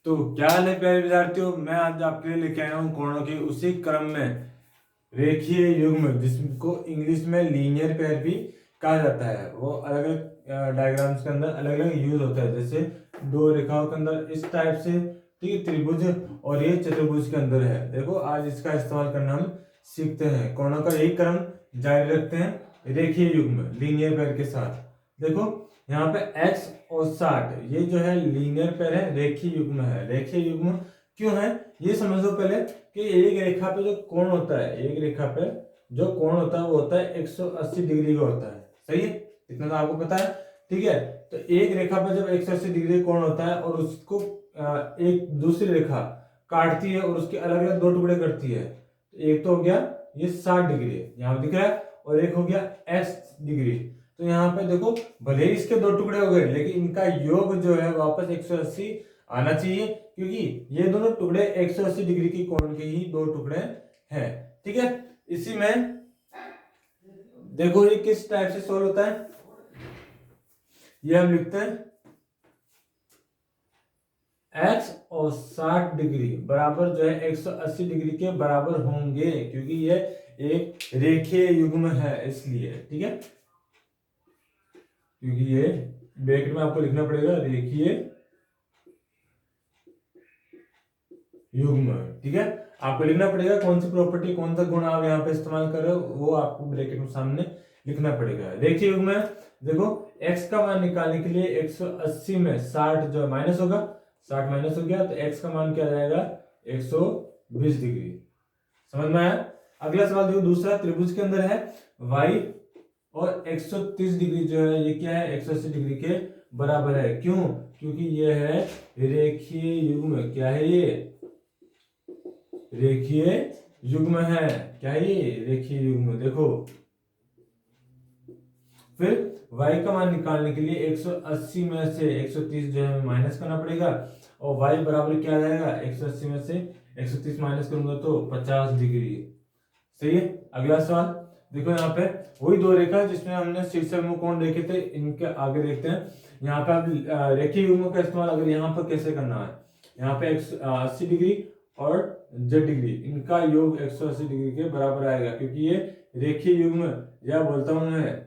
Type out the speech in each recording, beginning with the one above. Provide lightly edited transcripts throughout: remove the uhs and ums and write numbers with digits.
तो क्या हाल है प्यारे विद्यार्थियों, मैं आज आपके लिए लेके आया हूँ कोणों के उसी क्रम में रेखीय युग्म, जिसको इंग्लिश में लीनियर पेयर भी कहा जाता है। वो अलग अलग डायग्राम्स के अंदर अलग अलग यूज होता है। जैसे दो रेखाओं के अंदर इस टाइप से, ठीक है, त्रिभुज, और ये चतुर्भुज के अंदर है। देखो आज इसका इस्तेमाल करना हम सीखते हैं। कोणों का यही क्रम जारी रखते हैं रेखीय युग्म लीनियर पेयर के साथ। देखो यहाँ पे x और 60 ये जो है लीनियर पेयर है, रेखीय युग्म है। रेखीय युग्म क्यों है ये समझ लो पहले कि एक रेखा पे जो कोण होता है, एक रेखा पे जो कोण होता है वो होता है 180 डिग्री का होता है। सही है, इतना तो आपको पता है। ठीक है, तो एक रेखा पे जब 180 डिग्री कोण होता है और उसको एक दूसरी रेखा काटती है और उसके अलग अलग दो टुकड़े करती है, तो एक तो हो गया ये 60 डिग्री यहाँ पे दिख रहा है, और एक हो गया x डिग्री। तो यहाँ पे देखो भले ही इसके दो टुकड़े हो गए, लेकिन इनका योग जो है वापस 180 आना चाहिए, क्योंकि ये दोनों टुकड़े 180 डिग्री की कोण के ही दो टुकड़े हैं। ठीक है, इसी में देखो ये किस टाइप से सोल्व होता है, ये हम लिखते हैं x और 60 डिग्री बराबर जो है 180 डिग्री के बराबर होंगे, क्योंकि ये एक रेखीय युग्म है इसलिए। ठीक है, क्योंकि ये ब्रैकेट में आपको लिखना पड़ेगा रेखीय युग्म। ठीक है, आपको लिखना पड़ेगा कौन सी प्रॉपर्टी, कौन सा गुण आप यहाँ पे इस्तेमाल कर रहे हो, वो आपको ब्रैकेट में सामने लिखना पड़ेगा। रेखीय युग्म है। देखो x का मान निकालने के लिए 180 में 60 जो माइनस होगा, 60 माइनस हो गया तो x का मान क्या आ जाएगा 120 डिग्री। समझ में आया। अगला सवाल देखो, दूसरा त्रिभुज के अंदर है y और 130 डिग्री जो है ये क्या है 180 डिग्री के बराबर है। क्यों? क्योंकि ये है रेखीय युग्म। क्या है ये? रेखीय युग्म है। क्या है ये? रेखीय युग्म। देखो फिर y का मान निकालने के लिए 180 में से 130 जो है माइनस करना पड़ेगा, और y बराबर क्या आ जाएगा 180 में से 130 माइनस करूंगा तो 50 डिग्री। सही है। अगला सवाल देखो, यहाँ पे वही दो रेखा जिसमें हमने शीर्षक में कोण देखे थे, इनके आगे देखते हैं। यहाँ पे आप रेखीय युग्म का इस्तेमाल अगर यहाँ पर कैसे करना है, यहाँ पे 180 डिग्री और z डिग्री, इनका योग 180 डिग्री के बराबर आएगा, क्योंकि ये रेखीय युग्म या बोलता हूं मैं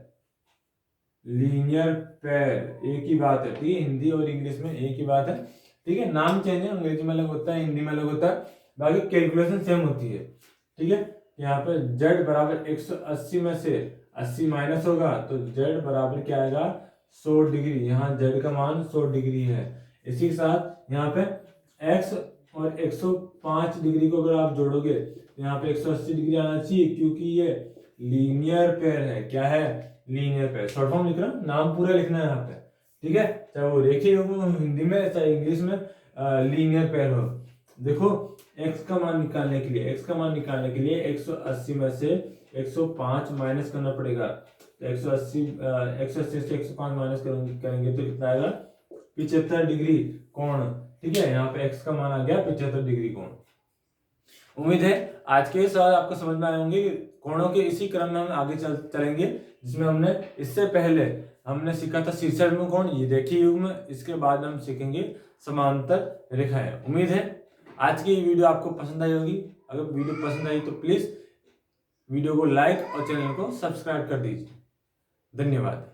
लीनियर पेयर एक ही बात है। ठीक है, हिंदी और इंग्लिश में एक ही बात है। ठीक है, नाम चेंज है, अंग्रेजी में अलग होता है, हिंदी में अलग होता है, बाकी कैलकुलेशन सेम होती है। ठीक है, यहाँ पे z बराबर 180 में से 80 माइनस होगा तो z बराबर क्या आएगा 100 डिग्री। यहाँ z का मान 100 डिग्री है। इसी के साथ यहाँ पे x और 105 डिग्री को अगर आप जोड़ोगे तो यहाँ पे 180 डिग्री आना चाहिए, क्योंकि ये लीनियर पेयर है। क्या है? Linear pair. शॉर्ट फॉर्म लिख रहा हूँ, नाम पूरा लिखना है यहाँ पे। ठीक है, चाहे वो रेखीय युग्म हो हिंदी में, चाहे इंग्लिश में लीनियर पेयर हो। देखो x का मान निकालने के लिए 180 में से 105 माइनस करना पड़ेगा, तो 180 से 105 माइनस करेंगे तो कितना आएगा 75 डिग्री कोण। ठीक है, यहाँ पे x का मान आ गया 75 डिग्री कोण। उम्मीद है आज के सवाल आपको समझ में आए होंगे। कोणों के इसी क्रम में हम आगे चलेंगे, जिसमें हमने इससे पहले हमने सीखा था शीर्षक कोण, ये रेखीय युग्म, इसके बाद हम सीखेंगे समांतर रेखाएं। उम्मीद है आज की वीडियो आपको पसंद आई होगी। अगर वीडियो पसंद आई तो प्लीज वीडियो को लाइक और चैनल को सब्सक्राइब कर दीजिए। धन्यवाद।